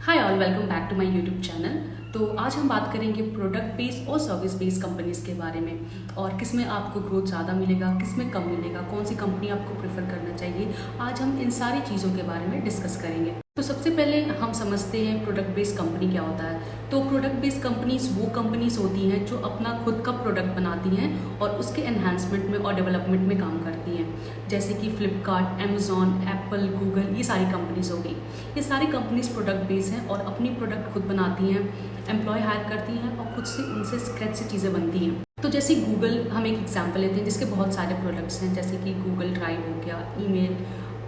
Hi all, welcome back to my YouTube channel. तो आज हम बात करेंगे प्रोडक्ट बेस्ड और सर्विस बेस्ड कंपनीज़ के बारे में और किस में आपको ग्रोथ ज़्यादा मिलेगा, किस में कम मिलेगा, कौन सी कंपनी आपको प्रेफर करना चाहिए। आज हम इन सारी चीज़ों के बारे में डिस्कस करेंगे। तो सबसे पहले हम समझते हैं प्रोडक्ट बेस्ड कंपनी क्या होता है। तो प्रोडक्ट बेस्ड कंपनीज़ वो कंपनीज़ होती हैं जो अपना खुद का प्रोडक्ट बनाती हैं और उसके एनहांसमेंट में और डेवलपमेंट में काम करती हैं। जैसे कि फ्लिपकार्ट, अमेज़ॉन, एप्पल, गूगल, ये सारी कंपनीज़ हो गई। ये सारी कंपनीज़ प्रोडक्ट बेस्ड हैं और अपनी प्रोडक्ट खुद बनाती हैं, एम्प्लॉय हायर करती हैं और खुद से उनसे स्क्रैच से चीज़ें बनती हैं। तो जैसे गूगल, हम एक एग्जांपल लेते हैं जिसके बहुत सारे प्रोडक्ट्स हैं, जैसे कि गूगल ड्राइव हो गया, ईमेल,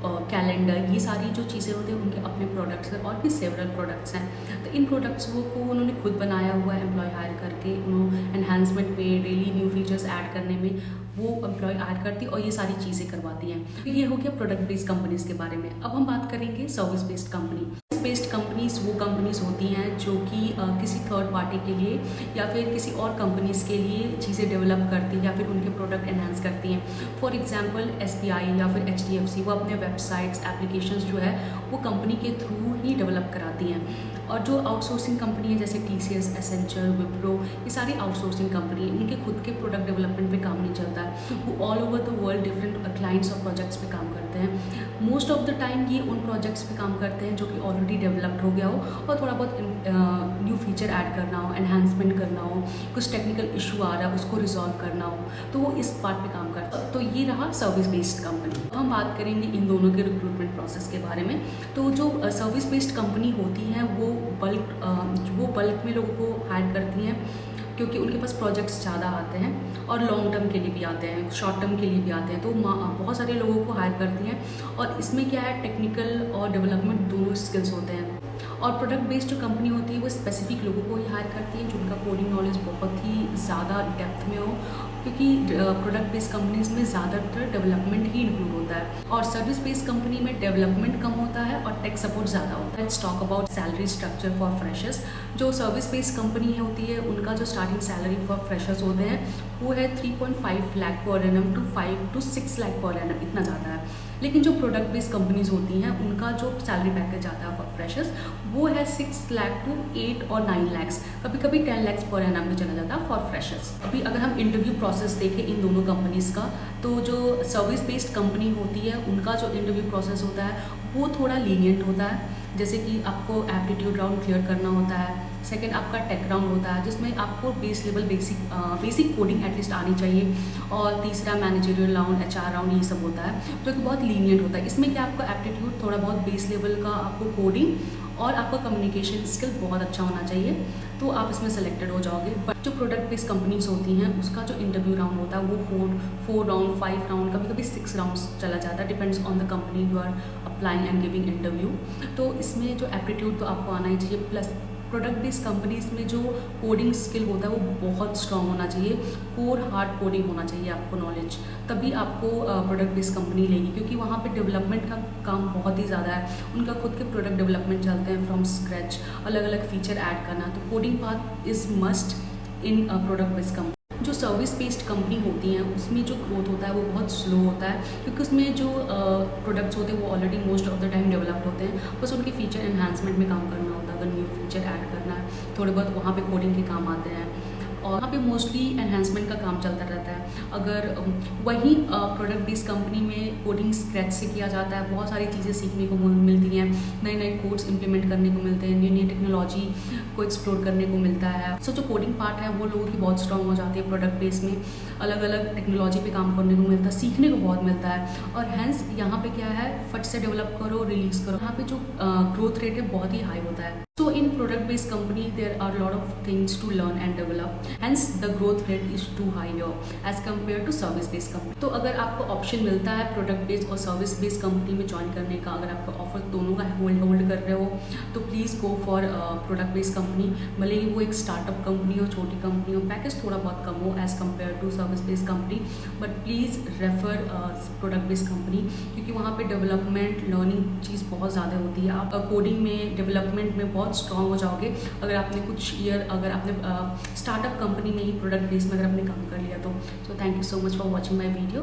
कैलेंडर, ये सारी जो चीज़ें होती हैं उनके अपने प्रोडक्ट्स हैं और भी सेवरल प्रोडक्ट्स हैं। तो इन प्रोडक्ट्स को उन्होंने खुद बनाया हुआ है, एम्प्लॉय हायर करके उन्होंने एनहांसमेंट में, डेली न्यू फीचर्स ऐड करने में वो एम्प्लॉय ऐड करती है और ये सारी चीज़ें करवाती हैं। तो ये हो गया प्रोडक्ट बेस्ड कंपनीज़ के बारे में। अब हम बात करेंगे service based company. Based companies वो कंपनीज़ होती हैं जो कि किसी थर्ड पार्टी के लिए या फिर किसी और कंपनीज़ के लिए चीज़ें डेवलप करती हैं या फिर उनके प्रोडक्ट एनहांस करती हैं। फॉर एग्जांपल SBI या फिर HDFC वो अपने वेबसाइट्स, एप्लीकेशंस जो है वो कंपनी के थ्रू ही डेवलप कराती हैं। और जो आउटसोर्सिंग कंपनी है जैसे TCS, एसेंचर, विप्रो, ये सारी आउटसोर्सिंग कंपनी है, इनके खुद के प्रोडक्ट डेवलपमेंट पे काम नहीं चलता है। वो all over the world different clients और प्रोजेक्ट्स पे काम करते हैं। मोस्ट ऑफ द टाइम ये उन प्रोजेक्ट्स पे काम करते हैं जो कि ऑलरेडी डेवलप्ड हो गया हो और थोड़ा बहुत न्यू फीचर ऐड करना हो, एनहांसमेंट करना हो, कुछ टेक्निकल इशू आ रहा है उसको रिजॉल्व करना हो, तो वो इस पार्ट पे काम करता है। तो ये रहा सर्विस बेस्ड कंपनी। अब हम बात करेंगे इन दोनों के रिक्रूटमेंट प्रोसेस के बारे में। तो जो सर्विस बेस्ड कंपनी होती हैं वो बल्क में लोगों को हायर करती हैं क्योंकि उनके पास प्रोजेक्ट्स ज़्यादा आते हैं और लॉन्ग टर्म के लिए भी आते हैं, शॉर्ट टर्म के लिए भी आते हैं। तो बहुत सारे लोगों को हायर करती हैं और इसमें क्या है, टेक्निकल और डेवलपमेंट दोनों स्किल्स होते हैं। और प्रोडक्ट बेस्ड जो कंपनी होती है वो स्पेसिफिक लोगों को ही हायर करती है जिनका कोडिंग नॉलेज बहुत ही ज़्यादा डेप्थ में हो, क्योंकि प्रोडक्ट बेस्ड कंपनीज में ज़्यादातर डेवलपमेंट ही इंक्लूड होता है और सर्विस बेस्ड कंपनी में डेवलपमेंट कम होता है और टेक सपोर्ट ज़्यादा होता है। Let's talk about salary structure for freshers. जो सर्विस बेस्ड कंपनी होती है उनका जो स्टार्टिंग सैलरी फॉर फ्रेशर्स होते हैं वो है 3.5 lakh per annum to 5 to 6 lakh per annum, इतना ज़्यादा है। लेकिन जो प्रोडक्ट बेस्ड कंपनीज होती हैं उनका जो सैलरी पैकेज आता है फॉर फ्रेशर्स वो है 6 लाख to 8 और 9 लैक्स, कभी कभी 10 लैक्स पर एनम भी चला जाता है फॉर फ्रेशर्स। अभी अगर हम इंटरव्यू प्रोसेस देखें इन दोनों कंपनीज़ का, तो जो सर्विस बेस्ड कंपनी होती है उनका जो इंटरव्यू प्रोसेस होता है वो थोड़ा लीनियंट होता है। जैसे कि आपको एप्टीट्यूड राउंड क्लियर करना होता है, सेकंड आपका टेक राउंड होता है जिसमें आपको base level basic coding at least आनी चाहिए, और तीसरा मैनेजरियल राउंड, HR राउंड, ये सब होता है जो कि बहुत लीनियंट होता है। इसमें क्या आपका एप्टीट्यूड, थोड़ा बहुत बेस लेवल का आपको कोडिंग और आपका कम्युनिकेशन स्किल बहुत अच्छा होना चाहिए, तो आप इसमें सेलेक्टेड हो जाओगे। बट जो प्रोडक्ट बेस्ड कंपनीज होती हैं उसका जो इंटरव्यू राउंड होता है वो 4 राउंड, 5 राउंड, कभी कभी 6 राउंड्स चला जाता है, depends on the company you are applying and giving interview. तो इसमें जो एप्टीट्यूड तो आपको आना ही चाहिए, प्लस प्रोडक्ट बेस्ड कंपनीज में जो कोडिंग स्किल होता है वो बहुत स्ट्रांग होना चाहिए, कोर हार्ड कोडिंग होना चाहिए आपको नॉलेज, तभी आपको प्रोडक्ट बेस्ड कंपनी लेगी, क्योंकि वहाँ पे डेवलपमेंट का काम बहुत ही ज़्यादा है। उनका खुद के प्रोडक्ट डेवलपमेंट चलते हैं फ्रॉम स्क्रैच, अलग अलग फीचर ऐड करना, तो coding part is must in product based company. जो सर्विस बेस्ड कंपनी होती हैं उसमें जो ग्रोथ होता है वो बहुत स्लो होता है, क्योंकि उसमें जो प्रोडक्ट्स होते हैं वो already most of the time developed होते हैं, बस उनके फीचर एनहांसमेंट में काम करना होता है। अगर न्यू फीचर ऐड करना है, थोड़े बहुत वहाँ पे कोडिंग के काम आते हैं और वहाँ पे मोस्टली एनहांसमेंट का काम चलता रहता है। अगर वहीं प्रोडक्ट बेस्ड कंपनी में कोडिंग स्क्रैच से किया जाता है, बहुत सारी चीज़ें सीखने को मिलती हैं, नए नए कोड्स इंप्लीमेंट करने को मिलते हैं, नई नई टेक्नोलॉजी को एक्सप्लोर करने को मिलता है। सो जो कोडिंग पार्ट है वो लोगों की बहुत स्ट्रांग हो जाती है प्रोडक्ट बेस में, अलग अलग टेक्नोलॉजी पे काम करने को मिलता है, सीखने को बहुत मिलता है। और हैंस यहाँ पे क्या है, फट से डेवलप करो, रिलीज करो, यहाँ पे जो ग्रोथ रेट है बहुत ही हाई होता है। So in product based company there are a lot of things to learn and develop, hence the growth rate is too high here as compared to service based company. तो अगर आपको option मिलता है product based और service based company में join करने का, अगर आपका ऑफर दोनों का होल्ड कर रहे हो तो please go for product based company. भले ही वो एक स्टार्टअप कंपनी हो, छोटी कंपनी हो, पैकेज थोड़ा बहुत कम हो as compare to service based company, but please refer product based company, क्योंकि वहाँ पे डेवलपमेंट लर्निंग चीज़ बहुत ज़्यादा होती है। आप कोडिंग में, डेवलपमेंट में बहुत स्ट्रांग हो जाओगे अगर आपने कुछ ईयर, अगर आपने स्टार्टअप कंपनी में ही प्रोडक्ट बेस में अगर आपने काम कर लिया तो। So thank you so much for watching my video.